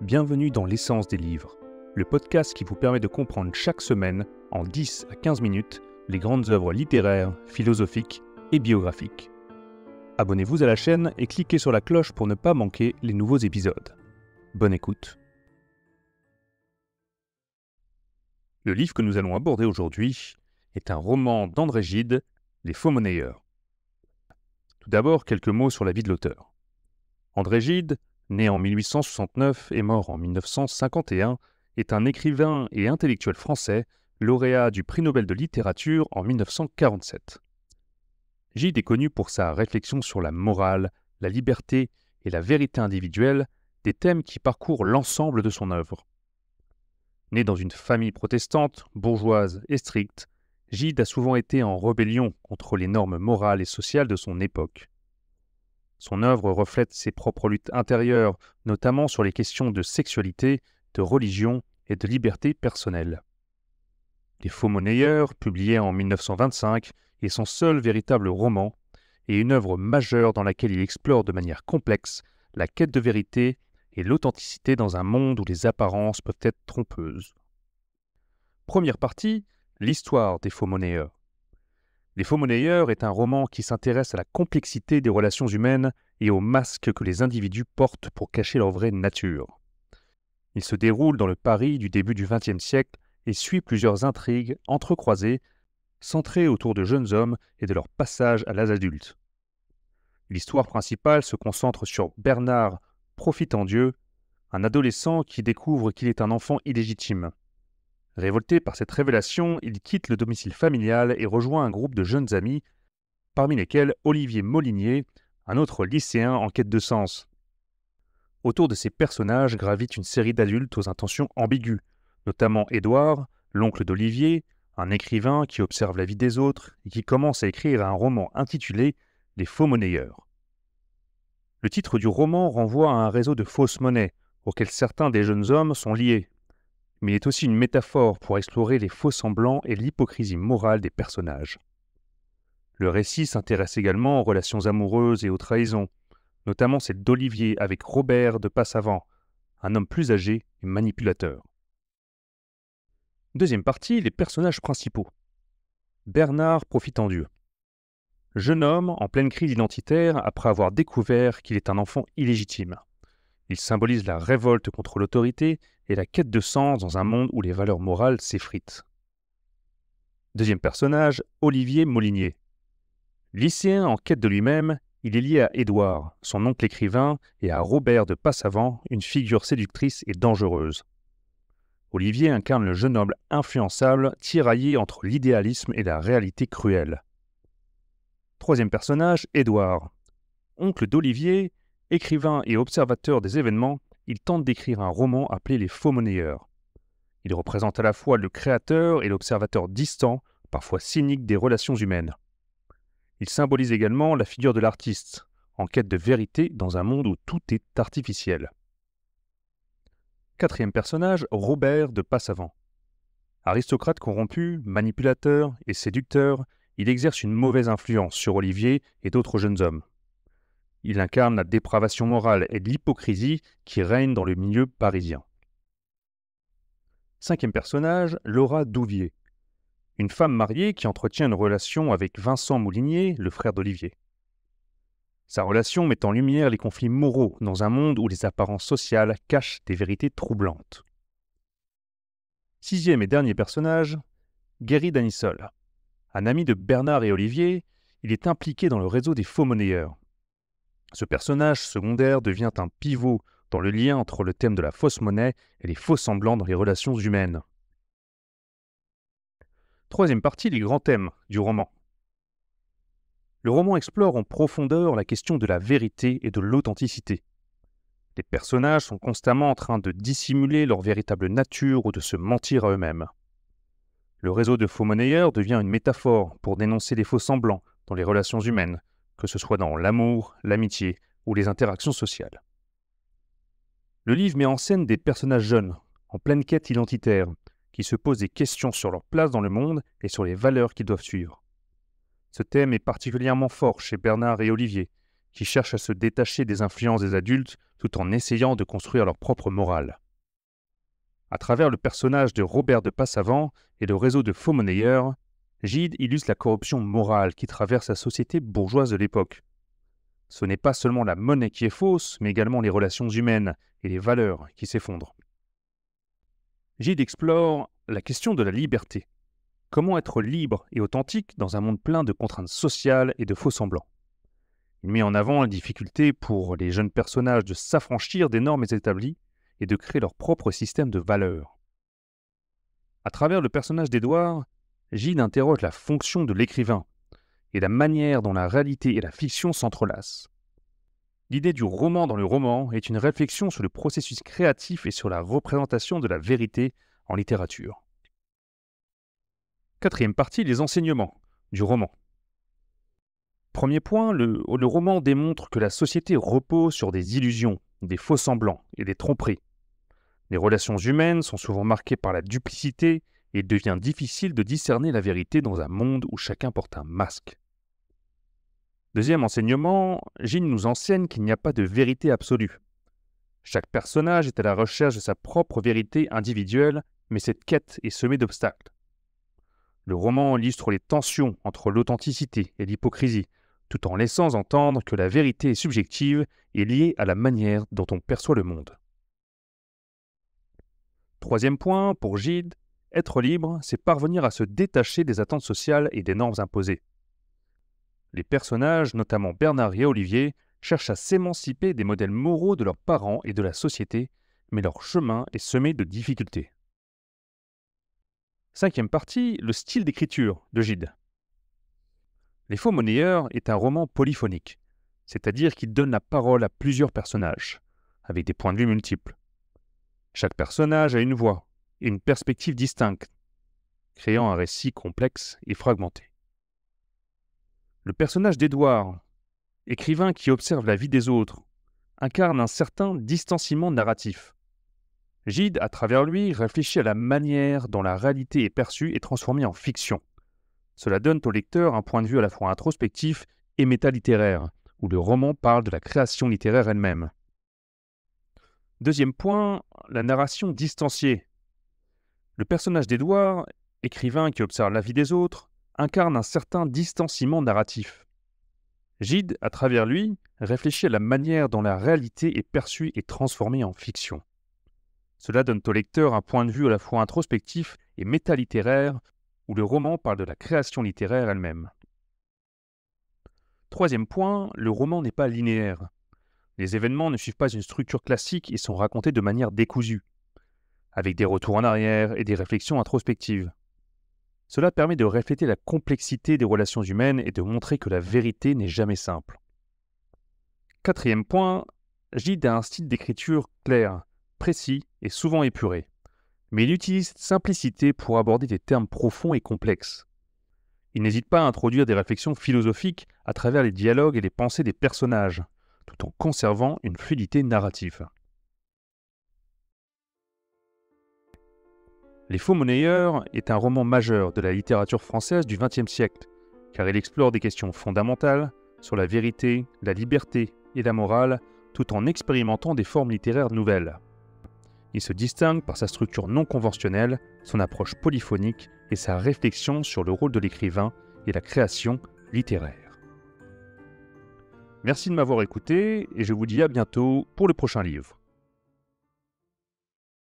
Bienvenue dans l'essence des livres, le podcast qui vous permet de comprendre chaque semaine, en 10 à 15 minutes, les grandes œuvres littéraires, philosophiques et biographiques. Abonnez-vous à la chaîne et cliquez sur la cloche pour ne pas manquer les nouveaux épisodes. Bonne écoute. Le livre que nous allons aborder aujourd'hui est un roman d'André Gide, Les Faux-monnayeurs. Tout d'abord, quelques mots sur la vie de l'auteur. André Gide, né en 1869 et mort en 1951, est un écrivain et intellectuel français, lauréat du prix Nobel de littérature en 1947. Gide est connu pour sa réflexion sur la morale, la liberté et la vérité individuelle, des thèmes qui parcourent l'ensemble de son œuvre. Né dans une famille protestante, bourgeoise et stricte, Gide a souvent été en rébellion contre les normes morales et sociales de son époque. Son œuvre reflète ses propres luttes intérieures, notamment sur les questions de sexualité, de religion et de liberté personnelle. Les Faux-monnayeurs, publié en 1925, est son seul véritable roman et une œuvre majeure dans laquelle il explore de manière complexe la quête de vérité et l'authenticité dans un monde où les apparences peuvent être trompeuses. Première partie, l'histoire des Faux-monnayeurs. Les Faux-monnayeurs est un roman qui s'intéresse à la complexité des relations humaines et aux masques que les individus portent pour cacher leur vraie nature. Il se déroule dans le Paris du début du XXe siècle et suit plusieurs intrigues entrecroisées, centrées autour de jeunes hommes et de leur passage à l'âge adulte. L'histoire principale se concentre sur Bernard Profitendieu, un adolescent qui découvre qu'il est un enfant illégitime. Révolté par cette révélation, il quitte le domicile familial et rejoint un groupe de jeunes amis, parmi lesquels Olivier Molinier, un autre lycéen en quête de sens. Autour de ces personnages gravite une série d'adultes aux intentions ambiguës, notamment Édouard, l'oncle d'Olivier, un écrivain qui observe la vie des autres et qui commence à écrire un roman intitulé « Les Faux-monnayeurs ». Le titre du roman renvoie à un réseau de fausses monnaies, auquel certains des jeunes hommes sont liés. Mais il est aussi une métaphore pour explorer les faux-semblants et l'hypocrisie morale des personnages. Le récit s'intéresse également aux relations amoureuses et aux trahisons, notamment celle d'Olivier avec Robert de Passavant, un homme plus âgé et manipulateur. Deuxième partie, les personnages principaux. Bernard Profitendieu. Jeune homme en pleine crise identitaire après avoir découvert qu'il est un enfant illégitime. Il symbolise la révolte contre l'autorité et la quête de sens dans un monde où les valeurs morales s'effritent. Deuxième personnage, Olivier Molinier. Lycéen en quête de lui-même, il est lié à Édouard, son oncle écrivain, et à Robert de Passavant, une figure séductrice et dangereuse. Olivier incarne le jeune homme influençable, tiraillé entre l'idéalisme et la réalité cruelle. Troisième personnage, Édouard. Oncle d'Olivier, écrivain et observateur des événements, il tente d'écrire un roman appelé Les Faux-monnayeurs. Il représente à la fois le créateur et l'observateur distant, parfois cynique des relations humaines. Il symbolise également la figure de l'artiste, en quête de vérité dans un monde où tout est artificiel. Quatrième personnage, Robert de Passavant. Aristocrate corrompu, manipulateur et séducteur, il exerce une mauvaise influence sur Olivier et d'autres jeunes hommes. Il incarne la dépravation morale et l'hypocrisie qui règne dans le milieu parisien. Cinquième personnage, Laura Douvier. Une femme mariée qui entretient une relation avec Vincent Molinier, le frère d'Olivier. Sa relation met en lumière les conflits moraux dans un monde où les apparences sociales cachent des vérités troublantes. Sixième et dernier personnage, Guéry Danissol. Un ami de Bernard et Olivier, il est impliqué dans le réseau des Faux-monnayeurs. Ce personnage secondaire devient un pivot dans le lien entre le thème de la fausse monnaie et les faux semblants dans les relations humaines. Troisième partie, les grands thèmes du roman. Le roman explore en profondeur la question de la vérité et de l'authenticité. Les personnages sont constamment en train de dissimuler leur véritable nature ou de se mentir à eux-mêmes. Le réseau de faux-monnayeurs devient une métaphore pour dénoncer les faux semblants dans les relations humaines, que ce soit dans l'amour, l'amitié ou les interactions sociales. Le livre met en scène des personnages jeunes, en pleine quête identitaire, qui se posent des questions sur leur place dans le monde et sur les valeurs qu'ils doivent suivre. Ce thème est particulièrement fort chez Bernard et Olivier, qui cherchent à se détacher des influences des adultes tout en essayant de construire leur propre morale. À travers le personnage de Robert de Passavant et le réseau de faux monnayeurs, Gide illustre la corruption morale qui traverse la société bourgeoise de l'époque. Ce n'est pas seulement la monnaie qui est fausse, mais également les relations humaines et les valeurs qui s'effondrent. Gide explore la question de la liberté. Comment être libre et authentique dans un monde plein de contraintes sociales et de faux-semblants. Il met en avant la difficulté pour les jeunes personnages de s'affranchir des normes établies et de créer leur propre système de valeurs. À travers le personnage d'Édouard, Gide interroge la fonction de l'écrivain et la manière dont la réalité et la fiction s'entrelacent. L'idée du roman dans le roman est une réflexion sur le processus créatif et sur la représentation de la vérité en littérature. Quatrième partie, les enseignements du roman. Premier point, le roman démontre que la société repose sur des illusions, des faux-semblants et des tromperies. Les relations humaines sont souvent marquées par la duplicité et il devient difficile de discerner la vérité dans un monde où chacun porte un masque. Deuxième enseignement, Gide nous enseigne qu'il n'y a pas de vérité absolue. Chaque personnage est à la recherche de sa propre vérité individuelle, mais cette quête est semée d'obstacles. Le roman illustre les tensions entre l'authenticité et l'hypocrisie, tout en laissant entendre que la vérité est subjective et liée à la manière dont on perçoit le monde. Troisième point, pour Gide, être libre, c'est parvenir à se détacher des attentes sociales et des normes imposées. Les personnages, notamment Bernard et Olivier, cherchent à s'émanciper des modèles moraux de leurs parents et de la société, mais leur chemin est semé de difficultés. Cinquième partie, le style d'écriture de Gide. Les Faux Monnayeurs est un roman polyphonique, c'est-à-dire qu'il donne la parole à plusieurs personnages, avec des points de vue multiples. Chaque personnage a une voix et une perspective distincte, créant un récit complexe et fragmenté. Le personnage d'Édouard, écrivain qui observe la vie des autres, incarne un certain distanciement narratif. Gide, à travers lui, réfléchit à la manière dont la réalité est perçue et transformée en fiction. Cela donne au lecteur un point de vue à la fois introspectif et métalittéraire, où le roman parle de la création littéraire elle-même. Deuxième point, la narration distanciée. Le personnage d'Édouard, écrivain qui observe la vie des autres, incarne un certain distanciement narratif. Gide, à travers lui, réfléchit à la manière dont la réalité est perçue et transformée en fiction. Cela donne au lecteur un point de vue à la fois introspectif et métalittéraire, où le roman parle de la création littéraire elle-même. Troisième point, le roman n'est pas linéaire. Les événements ne suivent pas une structure classique et sont racontés de manière décousue, avec des retours en arrière et des réflexions introspectives. Cela permet de refléter la complexité des relations humaines et de montrer que la vérité n'est jamais simple. Quatrième point, Gide a un style d'écriture clair, précis et souvent épuré. Mais il utilise cette simplicité pour aborder des termes profonds et complexes. Il n'hésite pas à introduire des réflexions philosophiques à travers les dialogues et les pensées des personnages, tout en conservant une fluidité narrative. Les Faux Monnayeurs est un roman majeur de la littérature française du XXe siècle, car il explore des questions fondamentales sur la vérité, la liberté et la morale, tout en expérimentant des formes littéraires nouvelles. Il se distingue par sa structure non conventionnelle, son approche polyphonique et sa réflexion sur le rôle de l'écrivain et la création littéraire. Merci de m'avoir écouté et je vous dis à bientôt pour le prochain livre.